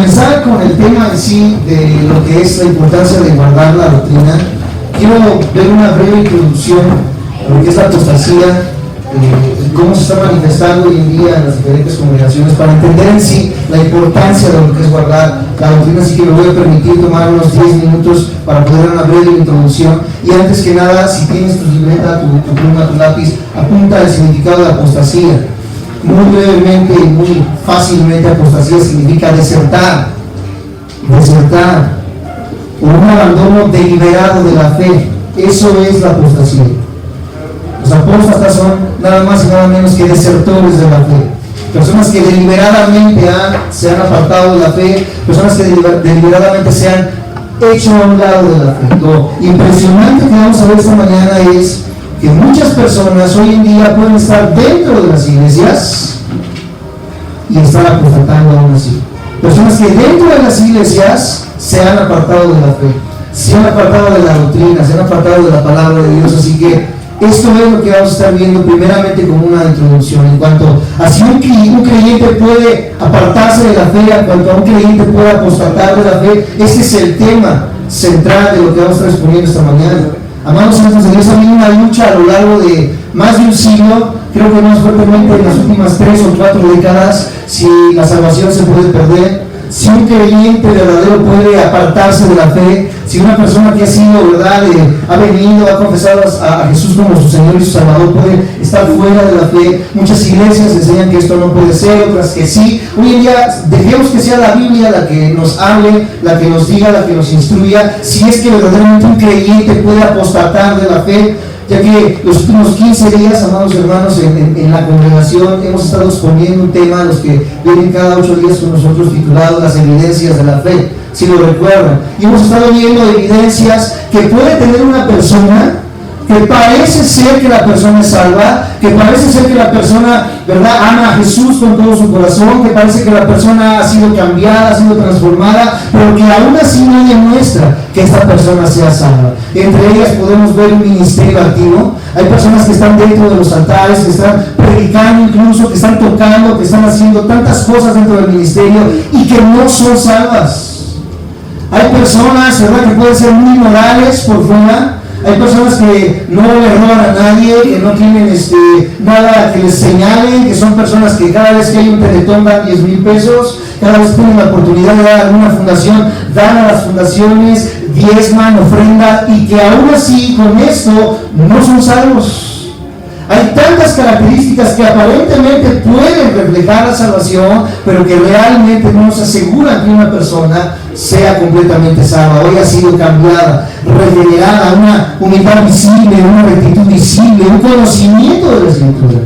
comenzar con el tema en sí de lo que es la importancia de guardar la doctrina, quiero ver una breve introducción a lo que es la apostasía, cómo se está manifestando hoy en día en las diferentes congregaciones, para entender en sí la importancia de lo que es guardar la doctrina. Así que me voy a permitir tomar unos 10 minutos para poder dar una breve introducción. Y antes que nada, si tienes tu libreta, tu pluma, tu lápiz, apunta el significado de apostasía. Muy brevemente y muy fácilmente, apostasía significa desertar, o un abandono deliberado de la fe. Eso es la apostasía. Los apóstatas son nada más y nada menos que desertores de la fe, personas que deliberadamente se han apartado de la fe, personas que deliberadamente se han hecho a un lado de la fe. Lo impresionante que vamos a ver esta mañana es que muchas personas hoy en día pueden estar dentro de las iglesias y estar apostatando aún así. Personas que dentro de las iglesias se han apartado de la fe, se han apartado de la doctrina, se han apartado de la palabra de Dios. Así que esto es lo que vamos a estar viendo primeramente como una introducción en cuanto a si un creyente puede apartarse de la fe, en cuanto a un creyente puede apostatar de la fe. Este es el tema central de lo que vamos a estar exponiendo esta mañana. Amados hermanos de Dios, ha habido una lucha a lo largo de más de un siglo, creo que más fuertemente en las últimas 3 o 4 décadas, si la salvación se puede perder, si un creyente verdadero puede apartarse de la fe, si una persona que ha sido, ¿verdad?, ha venido, ha confesado a Jesús como su Señor y su Salvador, puede estar fuera de la fe. Muchas iglesias enseñan que esto no puede ser, otras que sí. Hoy en día dejemos que sea la Biblia la que nos hable, la que nos diga, la que nos instruya, si es que verdaderamente un creyente puede apostatar de la fe. Ya que los últimos 15 días, amados hermanos, en la congregación hemos estado exponiendo un tema a los que vienen cada 8 días con nosotros, titulado Las evidencias de la fe, si lo recuerdan. Y hemos estado viendo evidencias que puede tener una persona, que parece ser que la persona es salva, que parece ser que la persona, ¿verdad?, ama a Jesús con todo su corazón, que parece que la persona ha sido cambiada, ha sido transformada, pero que aún así no demuestra que esta persona sea salva. Entre ellas podemos ver un ministerio activo. Hay personas que están dentro de los altares, que están predicando incluso, que están tocando, que están haciendo tantas cosas dentro del ministerio y que no son salvas. Hay personas, ¿verdad?, que pueden ser muy morales por fuera. Hay personas que no le roban a nadie, que no tienen nada que les señalen, que son personas que cada vez que hay un teletón dan 10,000 pesos, cada vez que tienen la oportunidad de dar a alguna fundación, dan a las fundaciones, diezman, ofrenda, y que aún así con esto no son salvos. Hay tantas características que aparentemente pueden reflejar la salvación, pero que realmente no nos aseguran que una persona sea completamente salva. Hoy ha sido cambiada, regenerada, una humildad visible, una rectitud visible, un conocimiento de la Escritura.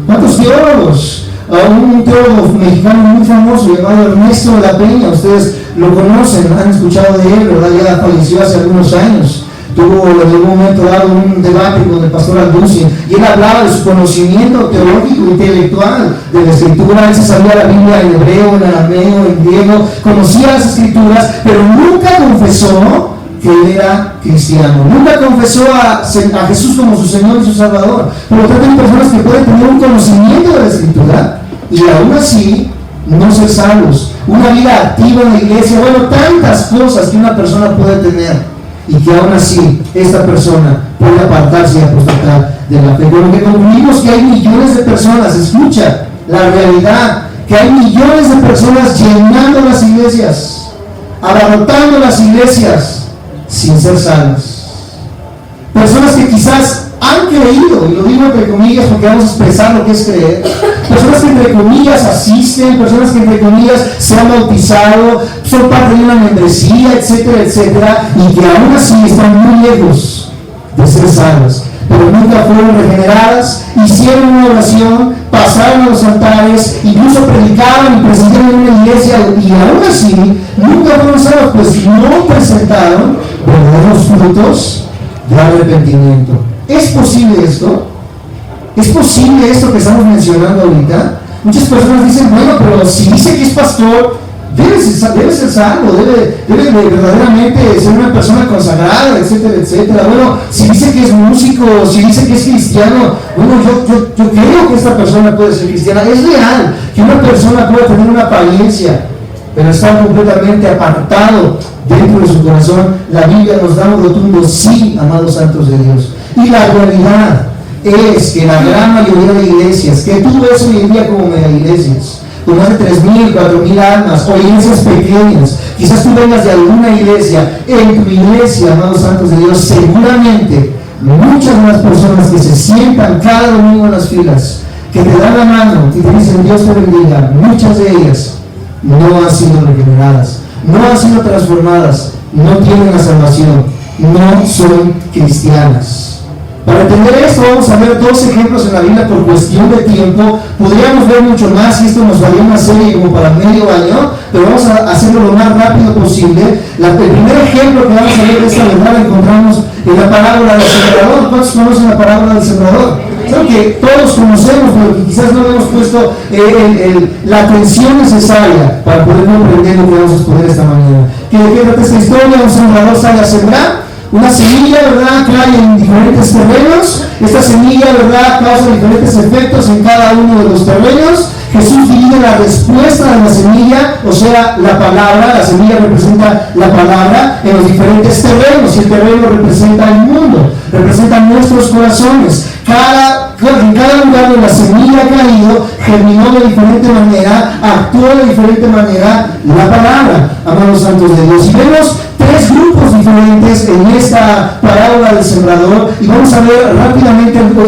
¿Cuántos teólogos? Un teólogo mexicano muy famoso llamado Ernesto de la Peña, ustedes lo conocen, han escuchado de él, ¿verdad? Ya falleció hace algunos años. Tuvo en algún momento dado un debate con el pastor Alducin y él hablaba de su conocimiento teológico, intelectual de la Escritura. Él se sabía la Biblia en hebreo, en arameo, en griego, conocía las Escrituras, pero nunca confesó que él era cristiano, nunca confesó a Jesús como su Señor y su Salvador. Por lo tanto, hay personas que pueden tener un conocimiento de la Escritura y aún así no ser salvos. Una vida activa en la iglesia, bueno, tantas cosas que una persona puede tener, y que aún así esta persona puede apartarse y apostatar de la fe. Pero que concluimos que hay millones de personas, escucha la realidad, que hay millones de personas llenando las iglesias, abarrotando las iglesias sin ser salvas. Personas que quizás han creído, y lo digo entre comillas porque vamos a expresar lo que es creer, personas que entre comillas asisten, personas que entre comillas se han bautizado, son parte de una membresía, etcétera, etcétera, y que aún así están muy lejos de ser salvas, pero nunca fueron regeneradas, hicieron una oración, pasaron a los altares, incluso predicaron y presidieron en una iglesia, y aún así nunca fueron salvas, pues no presentaron verdaderos frutos de arrepentimiento. ¿Es posible esto? ¿Es posible esto que estamos mencionando ahorita? Muchas personas dicen, bueno, pero si dice que es pastor, debe ser salvo, debe verdaderamente ser una persona consagrada, etcétera, etcétera. Bueno, si dice que es músico, si dice que es cristiano, bueno, yo creo que esta persona puede ser cristiana. Es real que una persona pueda tener una apariencia pero está completamente apartado dentro de su corazón, la Biblia nos da un rotundo sí, amados santos de Dios. Y la realidad es que la gran mayoría de iglesias, que tú ves hoy en día como mega iglesias, con más de 3,000, 4,000 almas, o iglesias pequeñas, quizás tú vengas de alguna iglesia, en tu iglesia, amados santos de Dios, seguramente muchas más personas que se sientan cada domingo en las filas, que te dan la mano y te dicen Dios te bendiga, muchas de ellas no han sido regeneradas, no han sido transformadas, no tienen la salvación, no son cristianas. Para entender esto vamos a ver 2 ejemplos en la Biblia por cuestión de tiempo. Podríamos ver mucho más y esto nos daría una serie como para medio año, pero vamos a hacerlo lo más rápido posible. El primer ejemplo que vamos a ver de esta verdad la encontramos en la parábola del sembrador. ¿Cuántos conocen la parábola del sembrador? Creo que todos conocemos, pero que quizás no le hemos puesto la atención necesaria para poder comprender lo que vamos a exponer esta mañana. ¿Qué trata esta historia? Un sembrador sale a sembrar. Una semilla, ¿verdad?, cae en diferentes terrenos. Esta semilla, ¿verdad?, causa diferentes efectos en cada uno de los terrenos. Jesús divide la respuesta de la semilla, o sea, la palabra. La semilla representa la palabra en los diferentes terrenos, y el terreno representa el mundo, representa nuestros corazones. En cada lugar donde la semilla ha caído, germinó de diferente manera, actuó de diferente manera la palabra, amados santos de Dios. Y vemos 3 grupos diferentes en esta parábola del sembrador, y vamos a ver rápidamente el grupo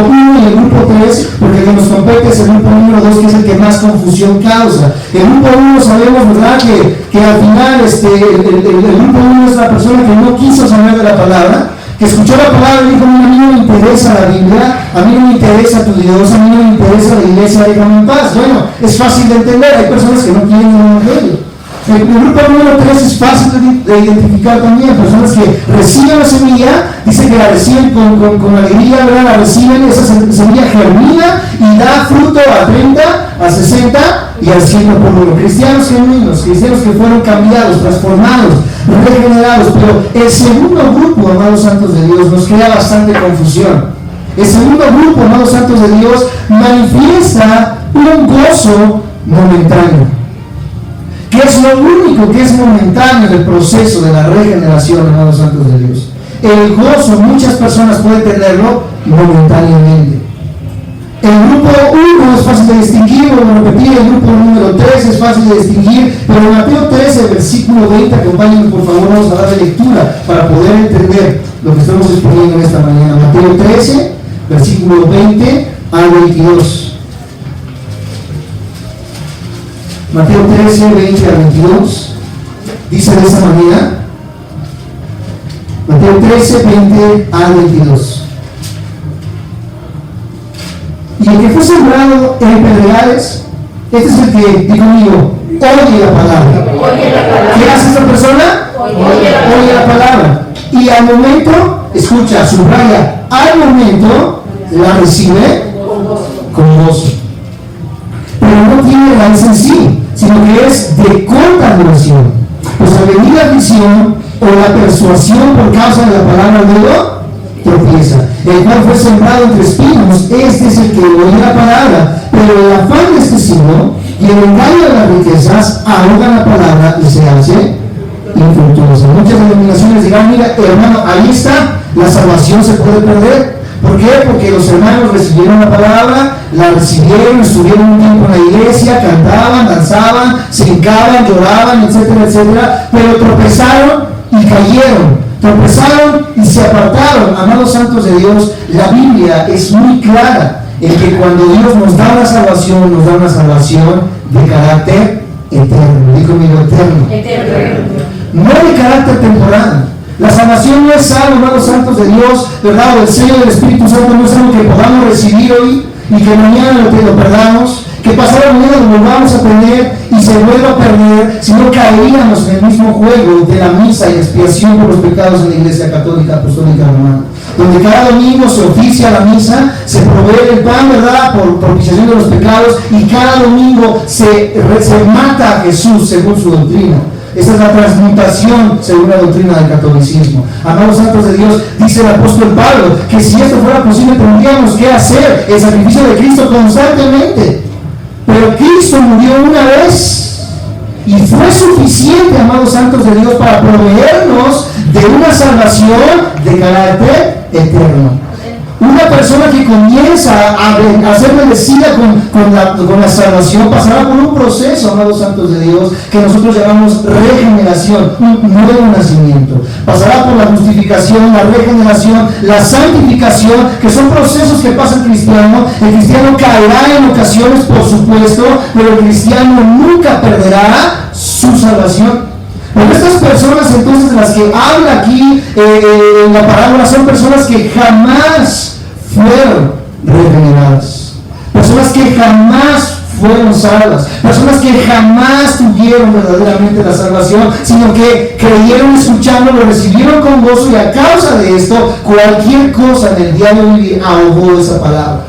1 y el grupo 3, porque el que nos compete es el grupo número 2, que es el que más confusión causa. El grupo 1 sabemos, ¿verdad?, que al final el grupo 1 es la persona que no quiso saber de la palabra, que escuchó la palabra y dijo: a mí no me interesa la Biblia, a mí no me interesa tu Dios, a mí no me interesa la iglesia, déjame en paz. Bueno, es fácil de entender, hay personas que no quieren el evangelio. El grupo número 3 es fácil de identificar también, personas que reciben la semilla, dice que la reciben con alegría, ¿verdad? La reciben, esa semilla germina y da fruto a 30, a 60 y al 100 por uno. Cristianos genuinos, cristianos que fueron cambiados, transformados, regenerados. Pero el segundo grupo, amados santos de Dios, nos crea bastante confusión. El segundo grupo, amados santos de Dios, manifiesta un gozo momentáneo, que es lo único que es momentáneo en el proceso de la regeneración, amados santos de Dios. El gozo, muchas personas pueden tenerlo momentáneamente. El grupo 1 es fácil de distinguir, vuelvo a repetir, el grupo número 3 es fácil de distinguir, pero en Mateo 13, versículo 20, acompáñenme por favor, vamos a darle lectura para poder entender lo que estamos exponiendo en esta mañana. Mateo 13, versículo 20 al 22. Mateo 13, 20 al 22, dice de esta manera, Mateo 13, 20 al 22. Y el que fue sembrado en pedregales, este es el que, digo conmigo, oye la palabra. ¿Qué hace esta persona? Oye la palabra. Y al momento, escucha, subraya, al momento la recibe con gozo. Pero no tiene raíz en sí, sino que es de corta duración. Pues al venir la aflicción o la persuasión por causa de la palabra luego tropieza. El cual fue sembrado entre espinos, este es el que oye la palabra, pero el afán de este siglo y el engaño de las riquezas ahogan la palabra y se hace infructuosa. Muchas denominaciones dirán: mira, hermano, ahí está, la salvación se puede perder. ¿Por qué? Porque los hermanos recibieron la palabra, la recibieron, estuvieron un tiempo en la iglesia, cantaban, danzaban, se hincaban, lloraban, etcétera, etcétera, pero tropezaron y cayeron, tropezaron y se apartaron. Amados santos de Dios, la Biblia es muy clara en que cuando Dios nos da una salvación de carácter eterno. Digo conmigo, eterno. No de carácter temporal. La salvación no es algo, hermanos santos de Dios, ¿verdad? O el sello del Espíritu Santo no es algo que podamos recibir hoy y que mañana lo perdamos, que pasado mañana lo volvamos a tener y se vuelva a perder, si no caeríamos en el mismo juego de la misa y expiación por los pecados en la Iglesia Católica Apostólica Romana, donde cada domingo se oficia la misa, se provee el pan, ¿verdad?, por propiciación de los pecados, y cada domingo se mata a Jesús según su doctrina. Esa es la transmutación según la doctrina del catolicismo. Amados santos de Dios, dice el apóstol Pablo que si esto fuera posible tendríamos que hacer el sacrificio de Cristo constantemente. Pero Cristo murió una vez y fue suficiente, amados santos de Dios, para proveernos de una salvación de carácter eterno. Una persona que comienza a ser bendecida con la salvación pasará por un proceso, amados santos de Dios, que nosotros llamamos regeneración, un nuevo nacimiento. Pasará por la justificación, la regeneración, la santificación, que son procesos que pasa el cristiano. El cristiano caerá en ocasiones, por supuesto, pero el cristiano nunca perderá su salvación. Pero estas personas entonces de las que habla aquí en la parábola son personas que jamás fueron regeneradas, personas que jamás fueron salvas, personas que jamás tuvieron verdaderamente la salvación, sino que creyeron escuchando, lo recibieron con gozo, y a causa de esto cualquier cosa en el diario vivir ahogó esa palabra.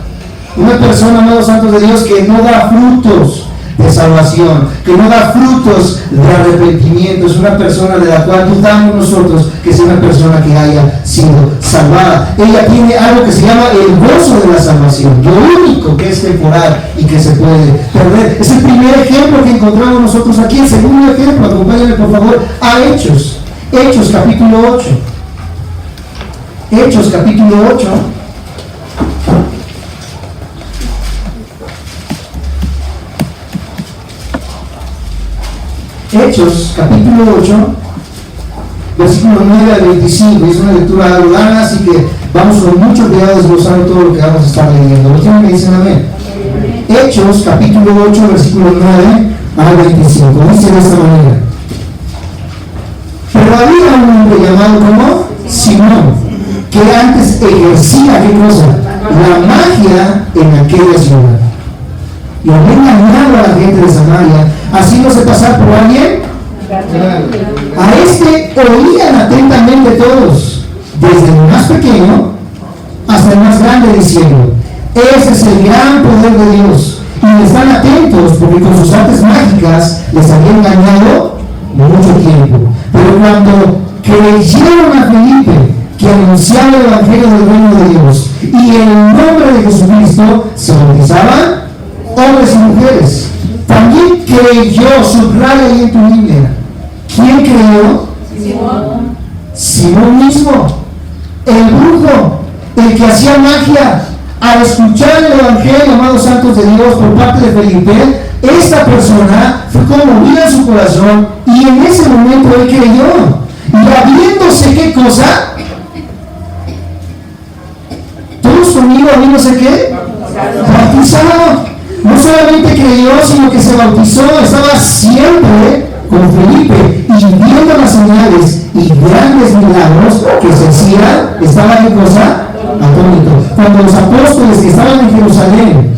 Una persona, amados santos de Dios, que no da frutos de salvación, que no da frutos de arrepentimiento, es una persona de la cual dudamos nosotros que sea una persona que haya sido salvada. Ella tiene algo que se llama el gozo de la salvación, lo único que es temporal y que se puede perder. Es el primer ejemplo que encontramos nosotros aquí. El segundo ejemplo, acompáñenme por favor a Hechos capítulo 8. Hechos capítulo 8. Hechos, capítulo 8, versículo 9 al 25. Es una lectura algo larga, así que vamos con mucho cuidado desglosando todo lo que vamos a estar leyendo. ¿Lo tienen que dicen amén? Hechos, capítulo 8, versículo 9 al 25. Dice de esta manera: pero había un hombre llamado como Simón, que antes ejercía, ¿qué cosa? La magia en aquella ciudad. Y había engañado a la gente de Samaria, haciéndose pasar por alguien. A este oían atentamente todos, desde el más pequeño hasta el más grande, diciendo: ese es el gran poder de Dios. Y están atentos, porque con sus artes mágicas les había engañado mucho tiempo. Pero cuando creyeron a Felipe, que anunciaba el evangelio del reino de Dios, y en el nombre de Jesucristo se bautizaban hombres y mujeres. También creyó, subraya ahí en tu Biblia. ¿Quién creyó? Simón. Simón mismo, el brujo, el que hacía magia. Al escuchar el evangelio, amados santos de Dios, por parte de Felipe, esta persona fue conmovida en su corazón, y en ese momento él creyó. Y habiéndose, ¿qué cosa? Todos conmigo, habiéndose ¿qué? Bautizado. No solamente creyó, sino que se bautizó. Estaba siempre con Felipe, y viendo las señales y grandes milagros que se hacían, estaba ¿qué cosa? Atónito. Cuando los apóstoles que estaban en Jerusalén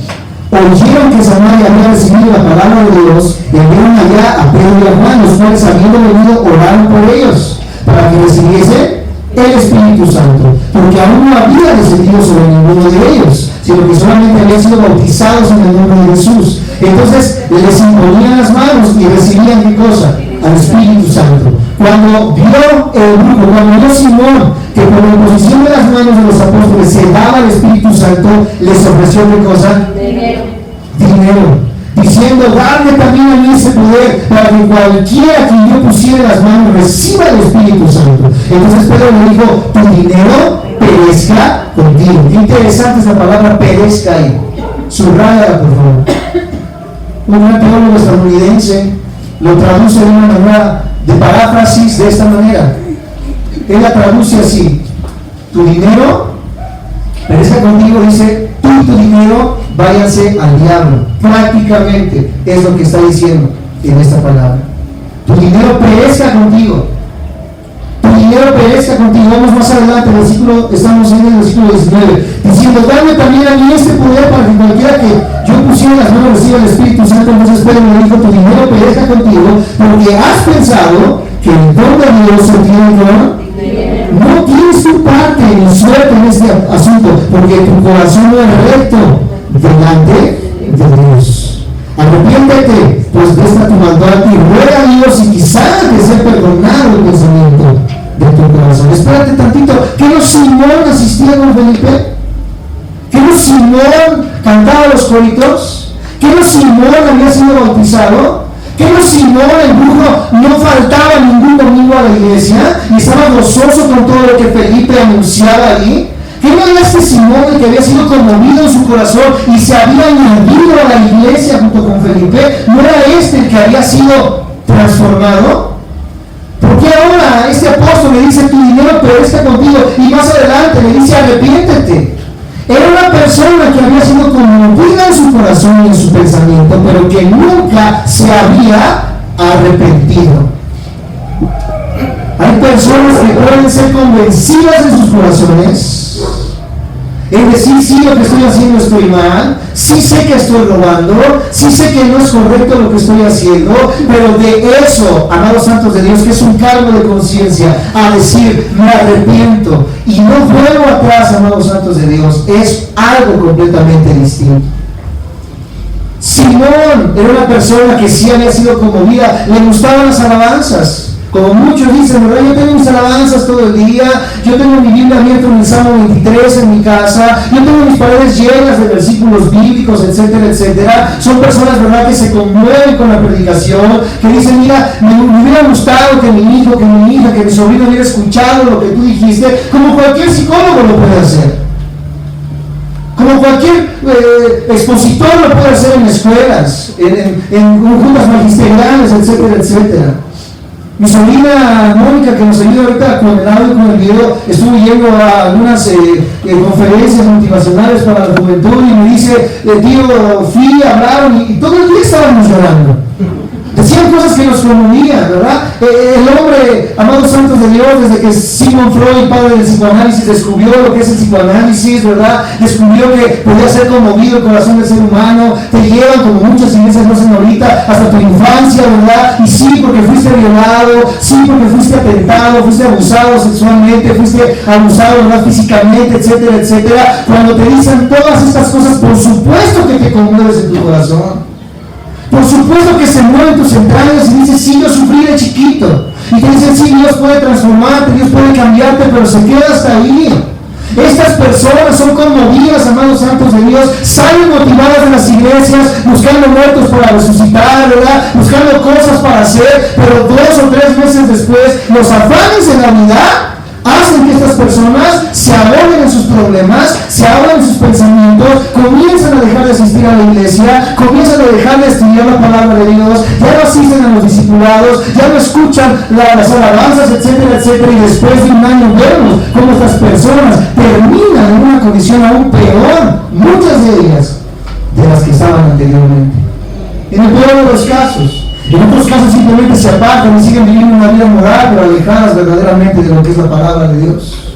oyeron que Samaria había recibido la palabra de Dios, enviaron allá a Pedro y a Juan, los cuales, habiendo venido, oraron por ellos para que recibiesen el Espíritu Santo, porque aún no había descendido sobre ninguno de ellos, sino que solamente habían sido bautizados en el nombre de Jesús. Entonces les imponían las manos y recibían ¿qué cosa? Al Espíritu Santo. Cuando vio el grupo, cuando vio Simón que por la imposición de las manos de los apóstoles se daba el Espíritu Santo, les ofreció ¿qué cosa? Dinero. Diciendo: darle también a mí ese poder, para que cualquiera que yo pusiera las manos reciba el Espíritu Santo. Entonces Pedro le dijo: tu dinero perezca contigo. Qué interesante es la palabra perezca ahí. Subráyala, por favor. Un gran teólogo estadounidense lo traduce de una manera de paráfrasis de esta manera. Él la traduce así: tu dinero perezca contigo, dice, tú y tu dinero váyanse al diablo. Prácticamente es lo que está diciendo en esta palabra. Tu dinero perezca contigo. Tu dinero perezca contigo. Vamos más adelante, estamos en el versículo 19, diciendo: dame también a mí este poder, para que cualquiera que yo pusiera las manos reciba el Espíritu Santo. Entonces Pedro le dijo: tu dinero perezca contigo, porque has pensado que el don de Dios se tiene con... No tienes tu parte ni suerte en este asunto, porque tu corazón no es recto delante de Dios. Arrepiéntete, pues de esta tu maldad, y ruega a Dios, y quizás te sea perdonado el pensamiento de tu corazón. Espérate tantito, ¿que no Simón asistía con Felipe? ¿Que no Simón cantaba los coritos? ¿Que no Simón había sido bautizado? ¿Qué no Simón el brujo no faltaba ningún domingo a la iglesia y estaba gozoso con todo lo que Felipe anunciaba allí? ¿Qué no era este Simón el que había sido conmovido en su corazón y se había añadido a la iglesia junto con Felipe? ¿No era este el que había sido transformado? ¿Por qué ahora este apóstol le dice tu dinero perezca contigo y más adelante le dice arrepiéntete? Era una persona que había sido conmovida en su corazón y en su pensamiento, pero que nunca se había arrepentido. Hay personas que pueden ser convencidas en sus corazones, es decir, sí, lo que estoy haciendo estoy mal, sí sé que estoy robando, sí sé que no es correcto lo que estoy haciendo, pero de eso, amados santos de Dios, que es un cargo de conciencia, a decir, me arrepiento y no vuelvo atrás, amados santos de Dios, es algo completamente distinto. Simón era una persona que sí había sido conmovida, le gustaban las alabanzas. Como muchos dicen, ¿verdad? Yo tengo mis alabanzas todo el día, yo tengo mi Biblia abierta en el Salmo 23 en mi casa, yo tengo mis paredes llenas de versículos bíblicos, etcétera, etcétera. Son personas, ¿verdad?, que se conmueven con la predicación, que dicen, mira, me hubiera gustado que mi hijo, que mi hija, que mi sobrino hubiera escuchado lo que tú dijiste, como cualquier psicólogo lo puede hacer. Como cualquier expositor lo puede hacer en escuelas, en juntas magisteriales, etcétera, etcétera. Mi sobrina Mónica, que nos ayuda ahorita con el audio y con el video, estuvo yendo a algunas conferencias motivacionales para la juventud y me dice, tío, fui, hablaron y todo el día estábamos llorando. Decían cosas que nos conmovían, ¿verdad? El hombre, amados santos de Dios, desde que Sigmund Freud, padre del psicoanálisis, descubrió lo que es el psicoanálisis, ¿verdad? Descubrió que podía ser conmovido el corazón del ser humano, te llevan, como muchas iglesias lo hacen ahorita, hasta tu infancia, ¿verdad? Y sí, porque fuiste violado, sí, porque fuiste atentado, fuiste abusado sexualmente, fuiste abusado, ¿verdad?, físicamente, etcétera, etcétera. Cuando te dicen todas estas cosas, por supuesto que te conmueves en tu corazón. Por supuesto que se mueven tus entrañas y dices, sí, yo sufrí de chiquito. Y te dicen, sí, Dios puede transformarte, Dios puede cambiarte, pero se queda hasta ahí. Estas personas son conmovidas, amados santos de Dios, salen motivadas de las iglesias, buscando muertos para resucitar, ¿verdad?, buscando cosas para hacer, pero 2 o 3 meses después, los afanes de la vida hacen que estas personas se ahogan en sus problemas, se ahogan en sus pensamientos, comienzan a dejar de asistir a la iglesia, comienzan a dejar de estudiar la palabra de Dios, ya no asisten a los discipulados, ya no escuchan las alabanzas, etcétera, etcétera, y después de un año vemos cómo estas personas terminan en una condición aún peor, muchas de ellas, de las que estaban anteriormente. En el peor de los casos. En otros casos simplemente se apartan y siguen viviendo una vida moral, pero alejadas verdaderamente de lo que es la palabra de Dios.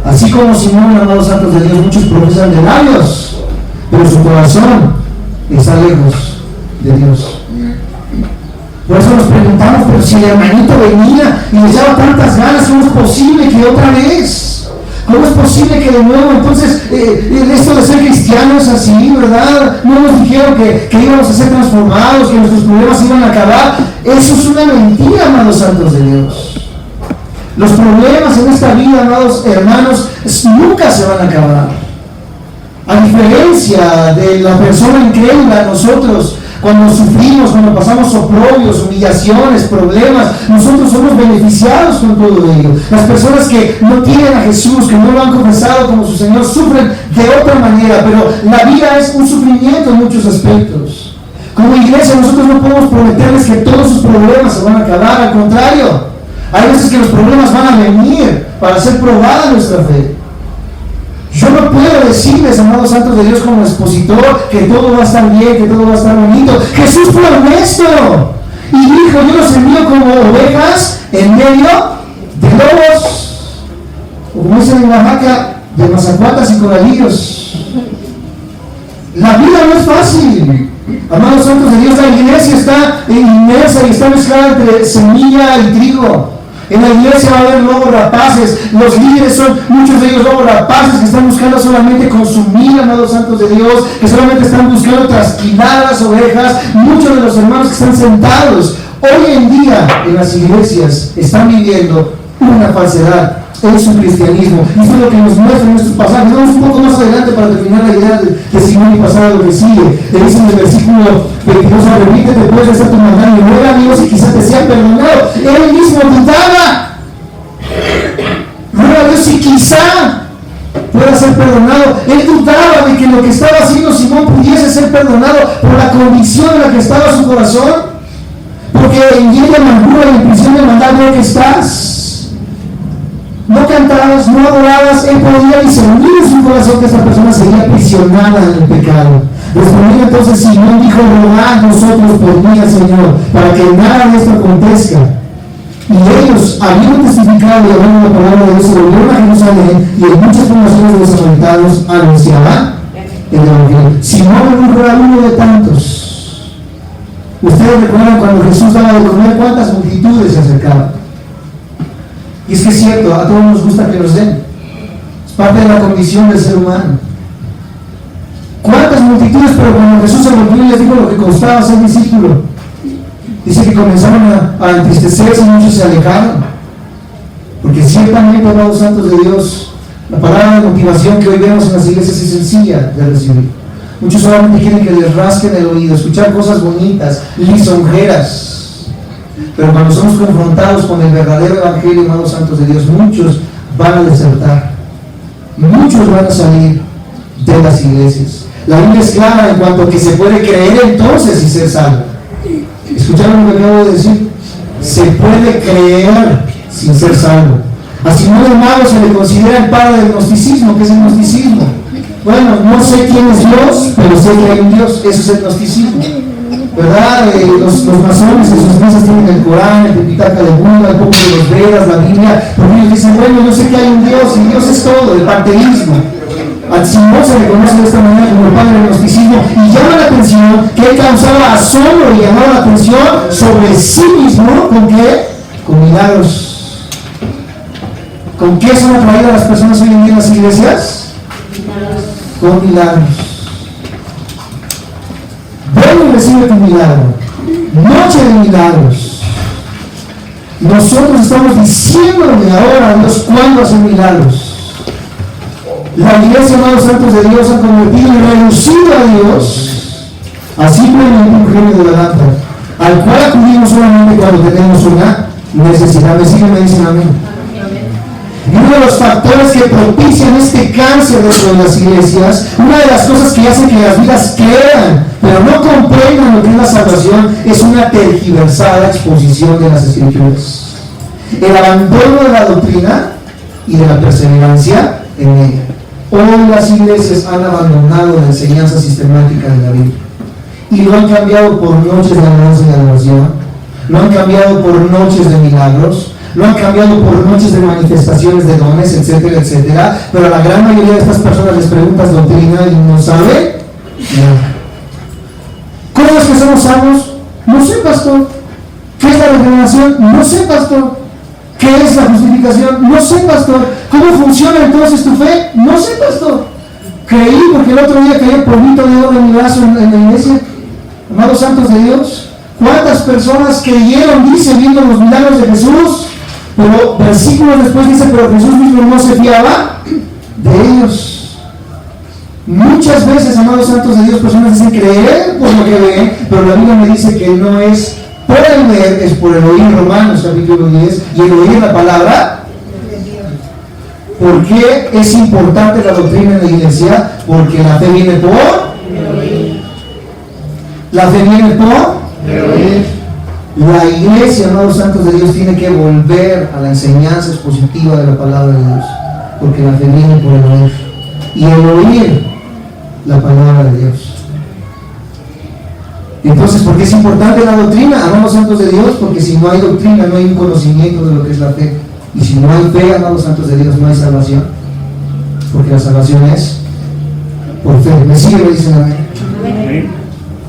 Así como Simón, amados santos de Dios, muchos profesan de labios, pero su corazón está lejos de Dios. Por eso nos preguntamos, pero si el hermanito venía y le echaba tantas ganas, ¿cómo es posible que otra vez? ¿Cómo es posible que de nuevo? Entonces, esto de ser cristiano es así, ¿verdad? No nos dijeron que íbamos a ser transformados, que nuestros problemas iban a acabar. Eso es una mentira, amados santos de Dios. Los problemas en esta vida, amados hermanos, nunca se van a acabar. A diferencia de la persona incrédula, nosotros, cuando sufrimos, cuando pasamos oprobios, humillaciones, problemas, nosotros somos beneficiados con todo ello. Las personas que no tienen a Jesús, que no lo han confesado como su Señor, sufren de otra manera, pero la vida es un sufrimiento en muchos aspectos. Como iglesia, nosotros no podemos prometerles que todos sus problemas se van a acabar, al contrario, hay veces que los problemas van a venir para hacer probada nuestra fe. Yo no puedo decirles, amados santos de Dios, como expositor, que todo va a estar bien, que todo va a estar bonito. Jesús fue honesto y dijo, yo los envío como ovejas en medio de lobos, o como dicen en Oaxaca, de mazacuatas y coralillos. La vida no es fácil, amados santos de Dios. La iglesia está inmersa y está mezclada entre semilla y trigo. En la iglesia va a haber lobos rapaces. Los líderes son, muchos de ellos, lobos rapaces que están buscando solamente consumir, amados santos de Dios, que solamente están buscando trasquilar a las ovejas. Muchos de los hermanos que están sentados hoy en día en las iglesias están viviendo una falsedad en su cristianismo. Y eso es lo que nos muestra en estos pasajes. Vamos un poco más adelante para terminar la idea de Simón y pasar a lo que sigue. Le dice en el versículo 22: arrepíntete pues de esta tu maldad y ruega a Dios y quizás te sea perdonado. Él mismo dudaba. Ruega a Dios y quizá pueda ser perdonado. Él dudaba de que lo que estaba haciendo Simón pudiese ser perdonado por la convicción en la que estaba su corazón. Porque en lleno de amargura y en prisión de maldad veo que estás. No cantabas, no adorabas. Él podía discernir en su corazón que esta persona sería aprisionada en el pecado. Respondiendo entonces Simón dijo: rogad nosotros por mí al Señor, para que nada de esto acontezca. Y ellos, habiendo testificado y hablando la palabra de Dios, se volvieron a Jerusalén, y en muchas poblaciones de los samaritanos anunciaban el evangelio. Simón era uno de tantos. Ustedes recuerdan cuando Jesús daba de comer, cuántas multitudes se acercaban. Y es que es cierto, a todos nos gusta que nos den. Es parte de la condición del ser humano. ¿Cuántas multitudes? Pero cuando Jesús se volvió y les dijo lo que costaba ser discípulo, dice que comenzaron a entristecerse y muchos se alejaron. Porque ciertamente, amados santos de Dios, la palabra de motivación que hoy vemos en las iglesias es sencilla de recibir. Muchos solamente quieren que les rasquen el oído, escuchar cosas bonitas, lisonjeras. Pero cuando somos confrontados con el verdadero evangelio, amados santos de Dios, muchos van a desertar. Muchos van a salir de las iglesias. La Biblia es clara en cuanto a que se puede creer entonces y ser salvo. ¿Escucharon lo que acabo de decir? Se puede creer sin ser salvo. A Simón de Mago se le considera el padre del gnosticismo. ¿Qué es el gnosticismo? Bueno, no sé quién es Dios, pero sé que hay un Dios. Eso es el gnosticismo, ¿verdad? Los masones en sus mesas tienen el Corán, el Tipitaka de Buda, el poco de los Vedas, la Biblia, porque ellos dicen: bueno, yo sé que hay un Dios y Dios es todo, el panteísmo. A Simón se le conoce de esta manera como el padre del gnosticismo, y llama la atención que él causaba asombro y llamaba la atención sobre sí mismo. ¿Con qué? Con milagros. ¿Con qué son atraídas las personas hoy en día en las iglesias? Con milagros. Ven y recibe tu milagro. Noche de milagros. Nosotros estamos diciéndole ahora a Dios cuándo hacer milagros. La iglesia, amados santos de Dios, han convertido y reducido a Dios a simplemente un genio de la lámpara, al cual acudimos solamente cuando tenemos una necesidad. Me dicen amén. Y uno de los factores que propician este cáncer dentro de las iglesias, una de las cosas que hacen que las vidas crean, pero no comprendan lo que es la salvación, es una tergiversada exposición de las Escrituras. El abandono de la doctrina y de la perseverancia en ella. Hoy las iglesias han abandonado la enseñanza sistemática de la Biblia y lo han cambiado por noches de alabanza y adoración, lo han cambiado por noches de milagros, lo han cambiado por noches de manifestaciones de dones, etcétera, etcétera. Pero a la gran mayoría de estas personas les preguntas doctrina y no saben nada. ¿Cómo es que somos salvos? No sé, pastor. ¿Qué es la regeneración? No sé, pastor. ¿Qué es la justificación? No sé, pastor. ¿Cómo funciona entonces tu fe? No sé, pastor. Creí porque el otro día cayó polvito de oro en mi brazo en la iglesia. Amados santos de Dios, ¿cuántas personas creyeron, dice, viendo los milagros de Jesús? Pero versículos después dice: pero Jesús mismo no se fiaba de ellos. Muchas veces, amados santos de Dios, personas dicen creer por lo que ven, pero la Biblia me dice que no es por el ver, es por el oír. Romanos capítulo 10, y el oír la palabra. ¿Por qué es importante la doctrina en la iglesia? Porque la fe viene por la fe viene por la iglesia, amados santos de Dios, tiene que volver a la enseñanza expositiva de la palabra de Dios, porque la fe viene por el oír, y el oír la palabra de Dios. Entonces, ¿por qué es importante la doctrina, amados santos de Dios? Porque si no hay doctrina, no hay un conocimiento de lo que es la fe. Y si no hay fe, amados santos de Dios, no hay salvación. Porque la salvación es por fe. ¿Me siguen? Me dicen amén.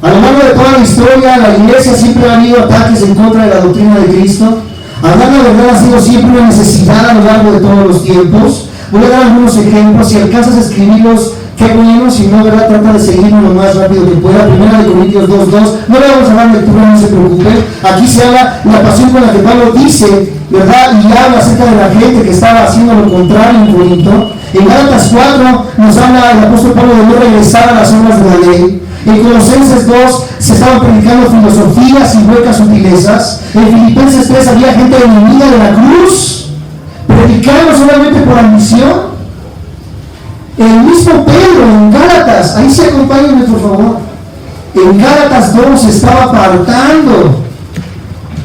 A lo largo de toda la historia, la iglesia siempre ha habido ataques en contra de la doctrina de Cristo. Hablar la verdad ha sido siempre una necesidad a lo largo de todos los tiempos. Voy a dar algunos ejemplos. Si alcanzas a escribirlos, Qué bueno, si no, ¿verdad? Trata de seguirlo lo más rápido que pueda. 1 Corintios 2:2. No le vamos a dar lectura, no se preocupe. Aquí se habla la pasión con la que Pablo dice, ¿verdad? Y habla acerca de la gente que estaba haciendo lo contrario en Corinto. En Gálatas 4 nos habla el apóstol Pablo de no regresar a las obras de la ley. En Colosenses 2 se estaban predicando filosofías y huecas sutilezas. En Filipenses 3 había gente enemiga de la cruz, predicando solamente por ambición. El mismo Pedro en Gálatas, ahí sí acompáñenme por favor, en Gálatas 2 se estaba apartando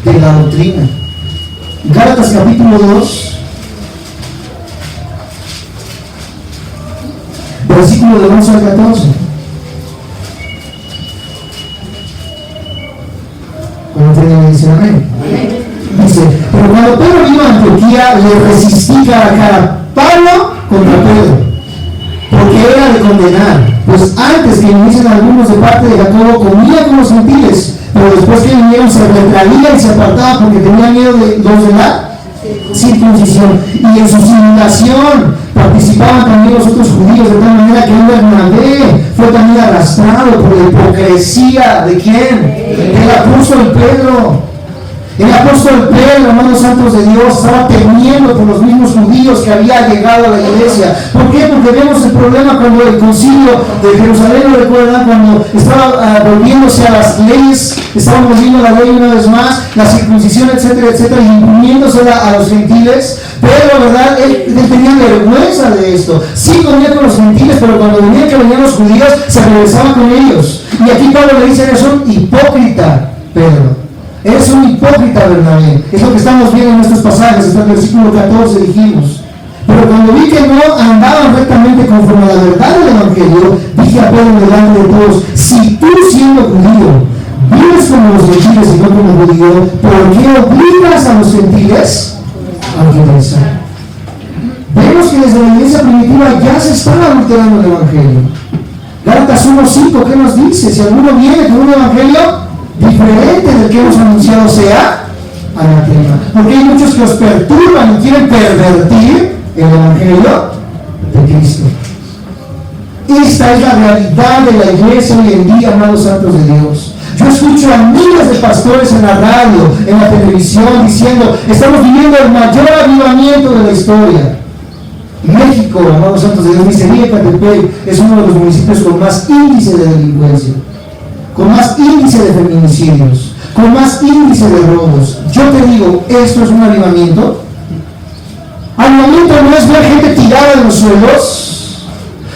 de la doctrina. Gálatas capítulo 2, versículo de 11 al 14. Cuando me dicen amén. Dice, pero cuando Pedro vino a Antioquía, le resistí cara a cara, Pablo contra Pedro, porque era de condenar, pues antes que viniesen algunos de parte de Jacobo, comía con los gentiles, pero después que vinieron se retraía y se apartaba porque tenía miedo de los de la circuncisión. Y en su simulación participaban también los otros judíos, de tal manera que un Bernabé fue también arrastrado por la hipocresía de ¿quién? Del apóstol Pedro. El apóstol Pedro, hermanos santos de Dios, estaba temiendo por los mismos judíos que había llegado a la iglesia. ¿Por qué? Porque vemos el problema cuando el concilio de Jerusalén, ¿lo recuerdan? Cuando estaba volviéndose a las leyes, estaban volviendo a la ley una vez más, la circuncisión, etcétera, etcétera, y imponiéndosela a los gentiles. Pero, ¿verdad? Él tenía vergüenza de esto. Sí comía con los gentiles, pero cuando venían que venían los judíos, se regresaba con ellos. Y aquí Pablo le dice, eres un hipócrita, Pedro. Eres un hipócrita, Bernabé. Es lo que estamos viendo en estos pasajes. Hasta el versículo 14 dijimos. Pero cuando vi que no andaban rectamente conforme a la verdad del Evangelio, dije a Pedro delante de todos, si tú siendo judío, vives como los gentiles y no como judío, ¿por qué obligas a los gentiles a regresar? Vemos que desde la iglesia primitiva ya se estaba adulterando el Evangelio. Gálatas 1:5, ¿qué nos dice? Si alguno viene con un Evangelio diferente del que hemos anunciado, sea anatema. Porque hay muchos que os perturban y quieren pervertir el Evangelio de Cristo. Esta es la realidad de la iglesia hoy en día, amados santos de Dios. Yo escucho a miles de pastores en la radio, en la televisión, diciendo, estamos viviendo el mayor avivamiento de la historia. México, amados santos de Dios, dice, Ecatepec es uno de los municipios con más índice de delincuencia, con más índice de feminicidios, con más índice de robos. Yo te digo, ¿esto es un avivamiento? Avivamiento no es ver gente tirada en los suelos.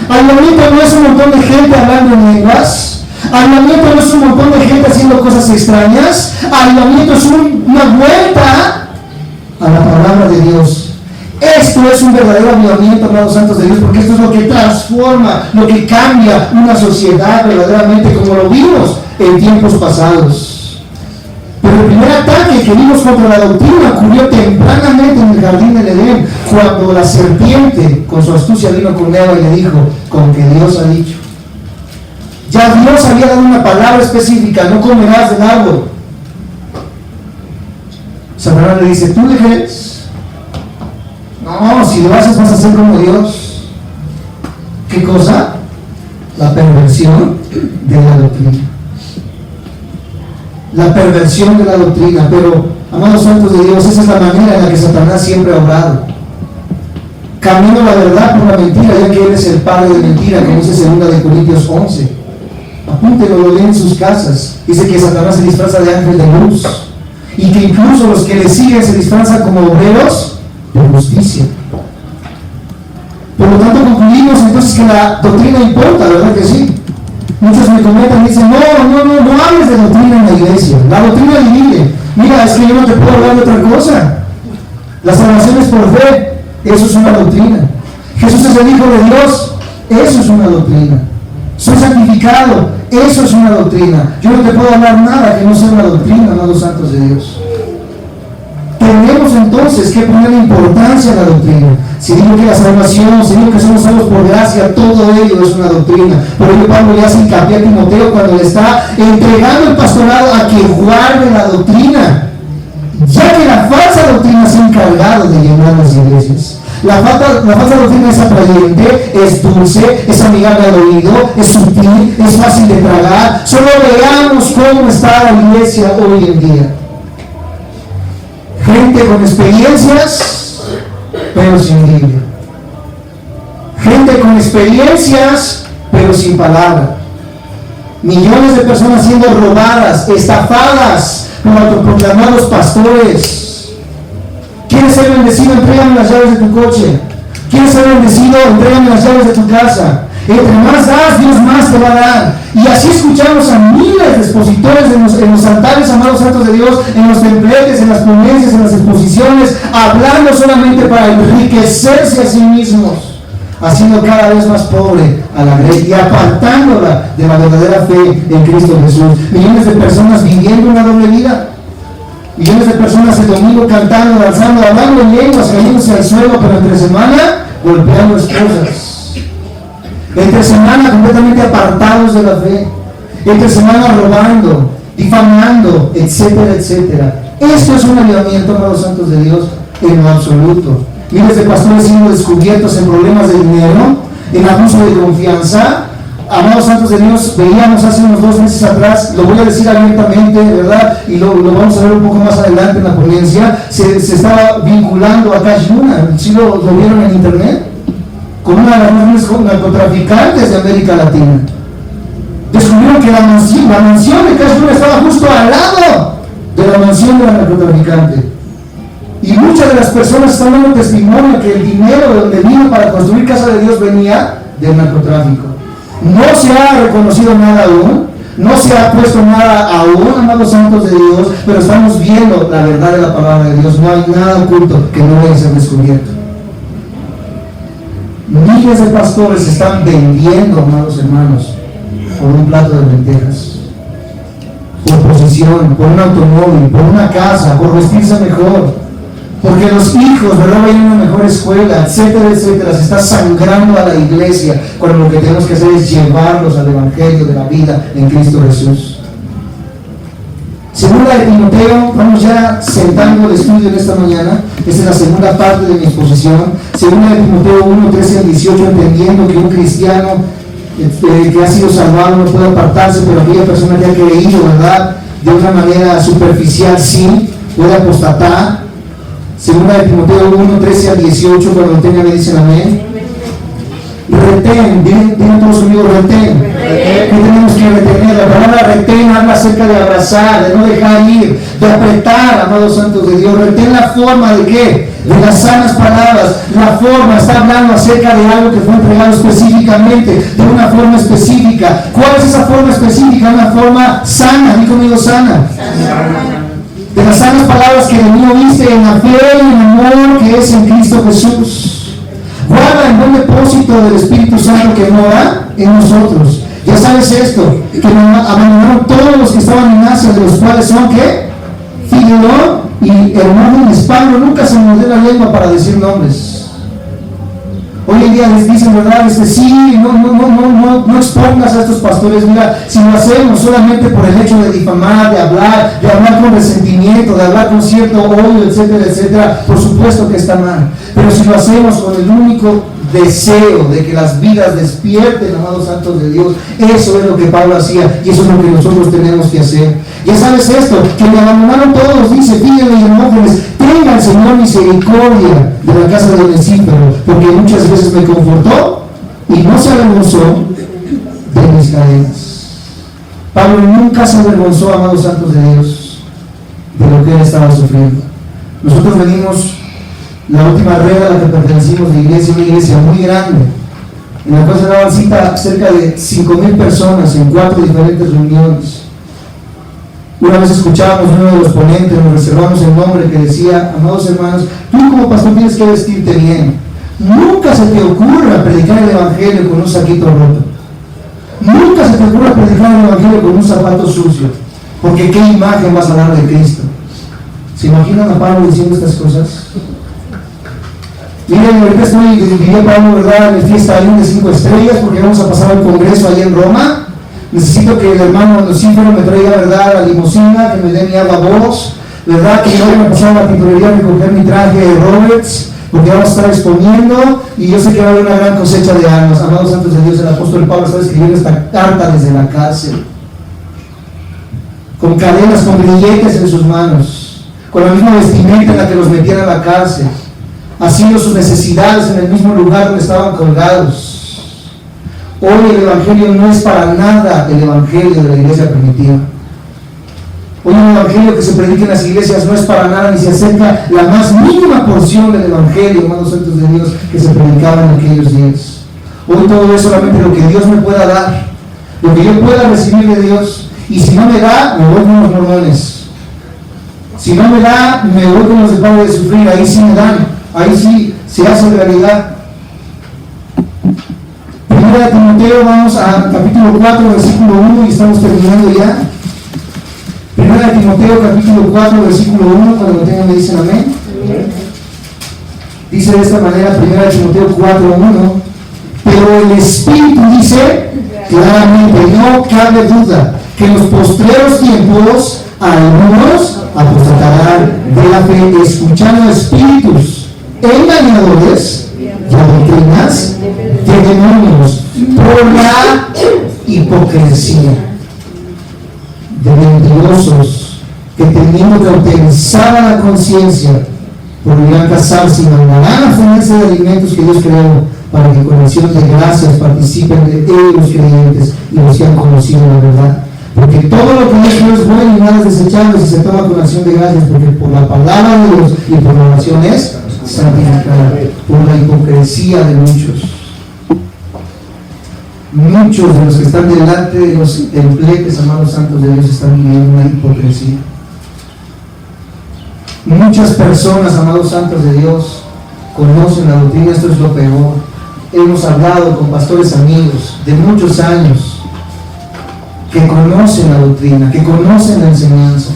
Avivamiento no es un montón de gente hablando en lenguas. Avivamiento no es un montón de gente haciendo cosas extrañas. Avivamiento es una vuelta a la palabra de Dios. Esto es un verdadero avivamiento, amados santos de Dios, porque esto es lo que transforma, lo que cambia una sociedad verdaderamente, como lo vimos en tiempos pasados. Pero el primer ataque que vimos contra la doctrina ocurrió tempranamente en el jardín del Edén, cuando la serpiente con su astucia vino con Eva y le dijo, con que Dios ha dicho. Ya Dios había dado una palabra específica, no comerás del árbol. Satanás le dice, ¿tú le crees? No, si lo haces vas a ser como Dios. ¿Qué cosa? La perversión de la doctrina. La perversión de la doctrina. Pero, amados santos de Dios, esa es la manera en la que Satanás siempre ha obrado. Cambiando la verdad por la mentira, ya que Él es el padre de mentira, como dice 2 Corintios 11. Apúntenlo, lo leen en sus casas. Dice que Satanás se disfraza de ángel de luz. Y que incluso los que le siguen se disfrazan como obreros de justicia. Por lo tanto, concluimos entonces que la doctrina importa, ¿verdad que sí? Muchos me comentan y dicen, no hables de doctrina en la iglesia. La doctrina divide. Mira, es que yo no te puedo hablar de otra cosa. La salvación es por fe. Eso es una doctrina. Jesús es el Hijo de Dios. Eso es una doctrina. Soy santificado. Eso es una doctrina. Yo no te puedo hablar nada que no sea una doctrina, amados santos de Dios. Tenemos entonces que poner importancia a la doctrina. Si digo que la salvación, si digo que somos salvos por gracia, todo ello es una doctrina. Por ello Pablo le hace hincapié a Timoteo cuando le está entregando el pastorado a que guarde la doctrina, ya que la falsa doctrina se ha encargado de llenar las iglesias. La falsa doctrina es atrayente, es dulce, es amigable al oído, es sutil, es fácil de tragar. Solo veamos cómo está la iglesia hoy en día. Gente con experiencias, pero sin Biblia. Gente con experiencias, pero sin palabra. Millones de personas siendo robadas, estafadas por autoproclamados pastores. ¿Quieres ser bendecido? Entrégame las llaves de tu coche. ¿Quieres ser bendecido? Entrégame las llaves de tu casa. Entre más das, Dios más te va a dar. Y así escuchamos a miles de expositores en los altares, amados santos de Dios, en los templetes, en las ponencias, en las exposiciones, hablando solamente para enriquecerse a sí mismos, haciendo cada vez más pobre a la grey y apartándola de la verdadera fe en Cristo Jesús. Millones de personas viviendo una doble vida. Millones de personas el domingo cantando, danzando, hablando en lenguas, cayéndose al suelo, pero entre semana golpeando esposas. Entre semana completamente apartados de la fe. Entre semana robando, difamando, etcétera, etcétera. Esto es un avivamiento, amados santos de Dios, en lo absoluto. Miles de pastores siendo descubiertos en problemas de dinero, en abuso de confianza. Amados santos de Dios, veíamos hace unos 2 meses atrás, lo voy a decir abiertamente, ¿verdad? Y lo vamos a ver un poco más adelante en la ponencia. Se estaba vinculando a Cash Luna, ¿sí lo vieron en internet? Con una de las grandes narcotraficantes de América Latina. Descubrieron que la mansión de Cash Luna estaba justo al lado de la mansión de la narcotraficante. Y muchas de las personas están dando testimonio que el dinero de donde vino para construir Casa de Dios venía del narcotráfico. No se ha reconocido nada aún, no se ha puesto nada aún, amados santos de Dios, pero estamos viendo la verdad de la palabra de Dios. No hay nada oculto que no vaya a ser descubierto. Miles de pastores se están vendiendo, amados hermanos, por un plato de lentejas, por posición, por un automóvil, por una casa, por vestirse mejor. Porque los hijos, ¿verdad?, van a ir a una mejor escuela, etcétera, etcétera. Se está sangrando a la iglesia cuando lo que tenemos que hacer es llevarlos al evangelio de la vida en Cristo Jesús. Segunda de Timoteo, vamos ya sentando el estudio en esta mañana. Esta es la segunda parte de mi exposición. Segunda de Timoteo 1, 13 al 18, entendiendo que un cristiano que ha sido salvado no puede apartarse, pero aquella persona que ha creído, ¿verdad?, de una manera superficial, sí, puede apostatar. Segunda de Timoteo 1, 13 al 18, cuando lo tengan me dicen amén. Retén, digan todos conmigo, retén. ¿Qué tenemos que retener? La palabra retén habla acerca de abrazar, de no dejar ir, de apretar, amados santos de Dios. Retén la forma de qué? De las sanas palabras. La forma está hablando acerca de algo que fue entregado específicamente, de una forma específica. ¿Cuál es esa forma específica? Una forma sana, di conmigo sana. De las sanas palabras que de mí oíste en la fe y en el amor que es en Cristo Jesús. Guarda en buen depósito del Espíritu Santo que mora en nosotros. Ya sabes esto, que abandonaron todos los que estaban en Asia, de los cuales son, ¿qué? Filemón y Hermógenes. Pablo nunca se mordió la lengua para decir nombres. Hoy en día les dicen, ¿verdad? Sí, no expongas a estos pastores. Mira, si lo hacemos solamente por el hecho de difamar, de hablar con resentimiento, de hablar con cierto odio, etcétera, etcétera, por supuesto que está mal. Pero si lo hacemos con el único deseo de que las vidas despierten, amados santos de Dios, eso es lo que Pablo hacía y eso es lo que nosotros tenemos que hacer. Ya sabes esto, que me abandonaron todos, dice Fígenes y Hermógenes. Tenga el Señor misericordia de la casa de Onesíforo, porque muchas veces me confortó y no se avergonzó de mis cadenas. Pablo nunca se avergonzó, amados santos de Dios, de lo que él estaba sufriendo. Nosotros venimos, la última red a la que pertenecimos de iglesia, una iglesia muy grande, en la cual se daban cita cerca de 5,000 personas en 4 diferentes reuniones. Una vez escuchábamos uno de los ponentes, nos reservamos el nombre, que decía: amados hermanos, tú como pastor tienes que vestirte bien. Nunca se te ocurra predicar el evangelio con un saquito roto. Nunca se te ocurra predicar el evangelio con un zapato sucio, porque ¿qué imagen vas a dar de Cristo? ¿Se imaginan a Pablo diciendo estas cosas? Miren, ahorita diría Pablo, ¿verdad?, en fiesta ahí de 5 estrellas, porque vamos a pasar al congreso ahí en Roma. Necesito que el hermano Lucífero me traiga, ¿verdad?, la limusina, que me dé mi agua voz, ¿verdad?, que yo vaya a pasar a la tintorería a recoger mi traje de Roberts, porque vamos a estar exponiendo y yo sé que va a haber una gran cosecha de almas. Amados santos de Dios, el apóstol Pablo está escribiendo esta carta desde la cárcel, con cadenas, con grilletes en sus manos, con la misma vestimenta en la que los metían a la cárcel, haciendo sus necesidades en el mismo lugar donde estaban colgados. Hoy el evangelio no es para nada el evangelio de la iglesia primitiva. Hoy el evangelio que se predica en las iglesias no es para nada, ni se acerca la más mínima porción del evangelio, hermanos santos de Dios, que se predicaba en aquellos días. Hoy todo es solamente lo que Dios me pueda dar, lo que yo pueda recibir de Dios, y si no me da, me voy con los mormones. Si no me da, me voy con los de Pablo de Sufrir, ahí sí me dan, ahí sí se hace realidad. Primera de Timoteo, vamos a capítulo 4, versículo 1, y estamos terminando ya. Primera de Timoteo, capítulo 4, versículo 1, cuando lo tengan me dicen amén. Dice de esta manera, Primera de Timoteo 4, 1, pero el Espíritu dice claramente, no cabe duda, que en los postreros tiempos algunos apostatarán de la fe, escuchando espíritus engañadores y doctrinas de demonios por la hipocresía de mentirosos que teniendo cauterizada la conciencia podrían casarse y mandarán a ofrecerse de alimentos que Dios creó para que con acción de gracias participen de ellos los creyentes y los que han conocido la verdad. Porque todo lo que Dios creó es bueno y nada es desechable si se toma con acción de gracias, porque por la palabra de Dios y por la oración es santificada, por la hipocresía de muchos. Muchos de los que están delante de los templetes, amados santos de Dios, están viviendo una hipocresía. Muchas personas, amados santos de Dios, conocen la doctrina, esto es lo peor. Hemos hablado con pastores amigos de muchos años que conocen la doctrina, que conocen la enseñanza,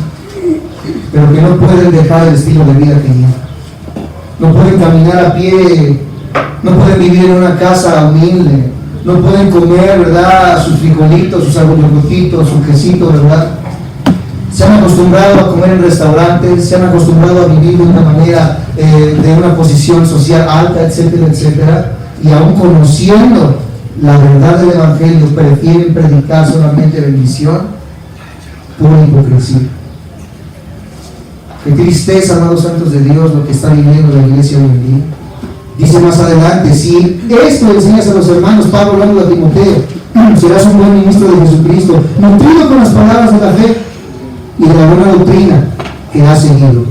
pero que no pueden dejar el estilo de vida que llevan. No pueden caminar a pie, no pueden vivir en una casa humilde, no pueden comer, ¿verdad?, sus frijolitos, sus aguayocotitos, su quesito, ¿verdad? Se han acostumbrado a comer en restaurantes, se han acostumbrado a vivir de una manera, de una posición social alta, etcétera, etcétera, y aún conociendo la verdad del Evangelio, prefieren predicar solamente bendición, pura hipocresía. Qué tristeza, amados santos de Dios, lo que está viviendo la iglesia hoy en día. Dice más adelante, si esto le enseñas a los hermanos, Pablo hablando a Timoteo, serás un buen ministro de Jesucristo, nutrido con las palabras de la fe y de la buena doctrina que has seguido.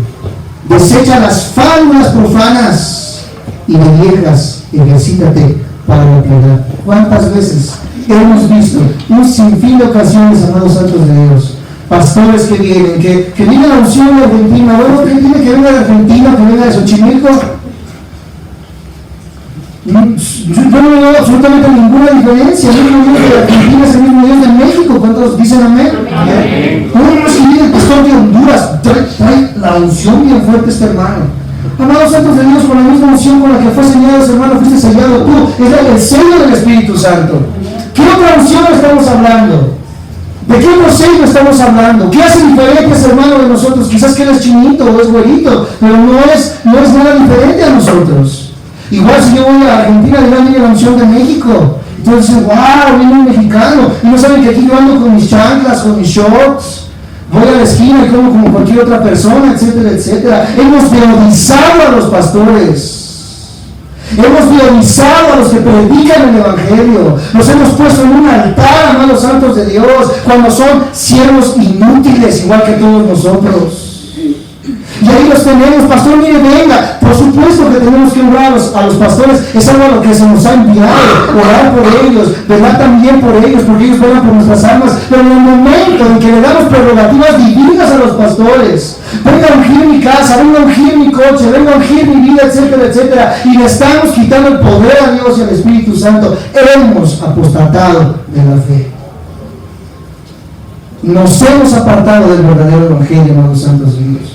Desecha las fábulas profanas y de viejas, ejercítate para la piedad. ¿Cuántas veces hemos visto un sinfín de ocasiones, amados santos de Dios, pastores que vienen, que viene la unción de Argentina? Bueno, ¿qué tiene que venga de Argentina, que venga de Xochimilco? Yo no veo absolutamente ninguna diferencia. El mismo Dios de Argentina es el mismo Dios de México. ¿Cuántos dicen amén? Amén. ¿Cómo no es que viene el pastor de Honduras? Trae la unción bien fuerte este hermano. Amados santos de Dios, con la misma unción con la que fue sellado ese hermano, fuiste sellado tú. Es el sello del Espíritu Santo. ¿Qué otra unción estamos hablando? ¿De qué otro sello estamos hablando? ¿Qué hace diferente ese hermano de nosotros? Quizás que él es chinito o es güerito, pero no es nada diferente a nosotros. Igual si yo voy a Argentina, dirán, viene la unción de México. Entonces, wow, viene un mexicano. Y no saben que aquí yo ando con mis chanclas, con mis shorts. Voy a la esquina y como cualquier otra persona, etcétera, etcétera. Hemos demonizado a los pastores. Hemos demonizado a los que predican el Evangelio. Los hemos puesto en un altar, amados santos de Dios, cuando son siervos inútiles, igual que todos nosotros. Y ahí los tenemos, pastor, mire, venga. Por supuesto que tenemos que orar a los pastores, es algo a lo que se nos ha enviado, orar por ellos, velar también por ellos, porque ellos velan por nuestras almas. Pero en el momento en que le damos prerrogativas divinas a los pastores, venga a ungir mi casa, venga a ungir mi coche, venga a ungir mi vida, etcétera, etcétera, y le estamos quitando el poder a Dios y al Espíritu Santo, hemos apostatado de la fe. Nos hemos apartado del verdadero Evangelio, amados santos de Dios.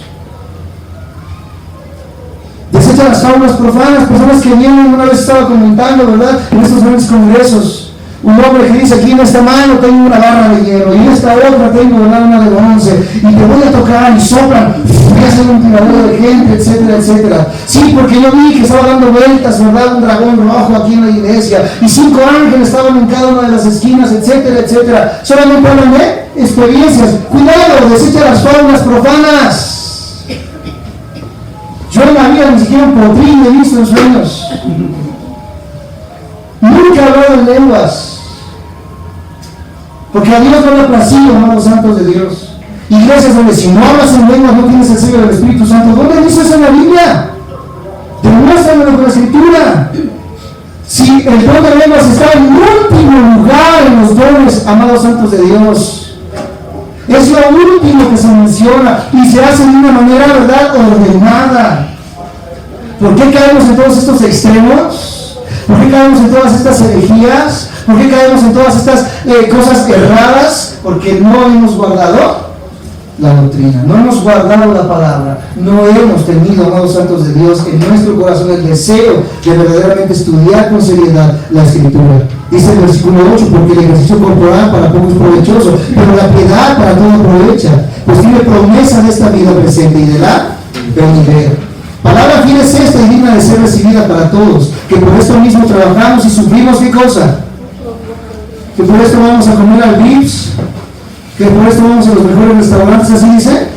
Desecha las fábulas profanas, personas que vienen, una vez estaba comentando, ¿verdad?, en estos grandes congresos, Un hombre que dice, aquí en esta mano tengo una barra de hierro, y en esta otra tengo una de bronce, y te voy a tocar, y soplan, voy a hacer un tiradero de gente, etcétera, etcétera. Sí, porque yo vi que estaba dando vueltas, ¿verdad? Un dragón rojo aquí en la iglesia, y 5 ángeles estaban en cada una de las esquinas, etcétera, etcétera. Solamente hablan de experiencias. Cuidado, desecha las fórmulas profanas. Yo en la vida ni siquiera un potrín he visto en sueños. Nunca he hablado en lenguas, porque a Dios no le ha placido, amados santos de Dios. Iglesias donde si no hablas en lenguas no tienes el sello del Espíritu Santo. ¿Dónde dice eso en la Biblia? Demuéstramelo con la Escritura. Si el don de lenguas está en último lugar en los dones, amados santos de Dios, es lo último que se menciona y se hace de una manera, ¿verdad?, ordenada. ¿Por qué caemos en todos estos extremos? ¿Por qué caemos en todas estas herejías? ¿Por qué caemos en todas estas cosas erradas? Porque no hemos guardado la doctrina, no hemos guardado la palabra, no hemos tenido, amados santos de Dios, en nuestro corazón el deseo de verdaderamente estudiar con seriedad la Escritura. Dice el versículo 8, porque el ejercicio corporal para poco es provechoso, pero la piedad para todo aprovecha, pues tiene promesa de esta vida presente y de la venidera. Palabra fiel es esta y digna de ser recibida para todos, que por esto mismo trabajamos y sufrimos. ¿Qué cosa? Que por esto vamos a comer al Vips, que por esto vamos a los mejores restaurantes, ¿así dice?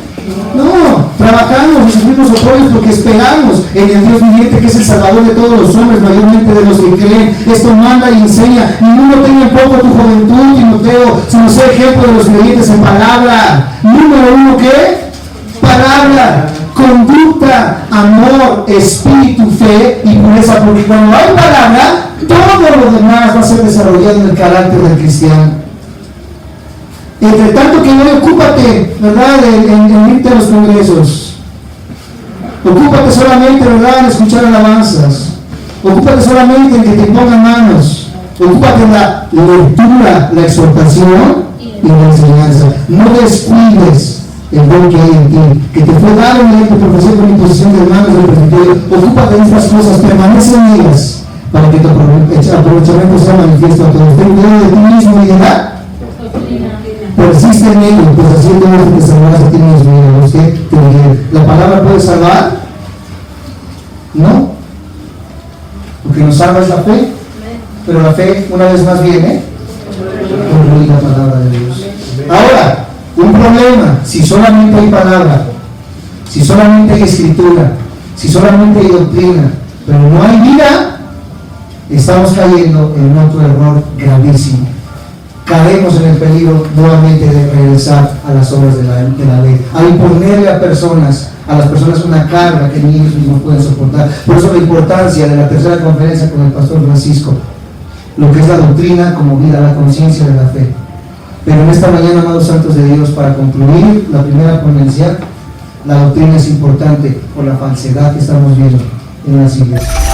No, trabajamos y sufrimos oprorios porque esperamos en el Dios viviente, que es el Salvador de todos los hombres, mayormente de los que creen. Esto manda y enseña. Ninguno tenga en poco tu juventud, Timoteo, sino sé ejemplo de los creyentes en palabra. Número 1, ¿qué? Palabra, conducta, amor, espíritu, fe y pureza, porque cuando hay palabra, todo lo demás va a ser desarrollado en el carácter del cristiano. Entre tanto que no, ocúpate, ¿verdad?, en irte a los congresos. Ocúpate solamente, ¿verdad?, en escuchar alabanzas. Ocúpate solamente en que te pongan manos. Ocúpate en la lectura, la exhortación y la enseñanza. No descuides el don que hay en ti, que te fue dado mediante profesión con imposición de manos del presbiterio. Ocúpate de estas cosas, permanece en ellas, para que tu aprovechamiento sea manifiesto a todos. Ten cuidado de ti mismo y de la persiste en ello, pues haciendo esto te salvarás a ti mismo y a los que te vienen. ¿La palabra puede salvar? No, lo que nos salva es la fe, pero la fe una vez más viene por oír la palabra de Dios. Ahora, un problema, si solamente hay palabra, si solamente hay escritura, si solamente hay doctrina, pero no hay vida, estamos cayendo en otro error gravísimo. Caemos en el peligro nuevamente de regresar a las obras de la ley, a imponerle a las personas una carga que ni ellos mismos pueden soportar. Por eso la importancia de la tercera conferencia con el pastor Francisco, lo que es la doctrina como vida, la conciencia de la fe. Pero en esta mañana, amados santos de Dios, para concluir la primera ponencia, la doctrina es importante por la falsedad que estamos viendo en las iglesias.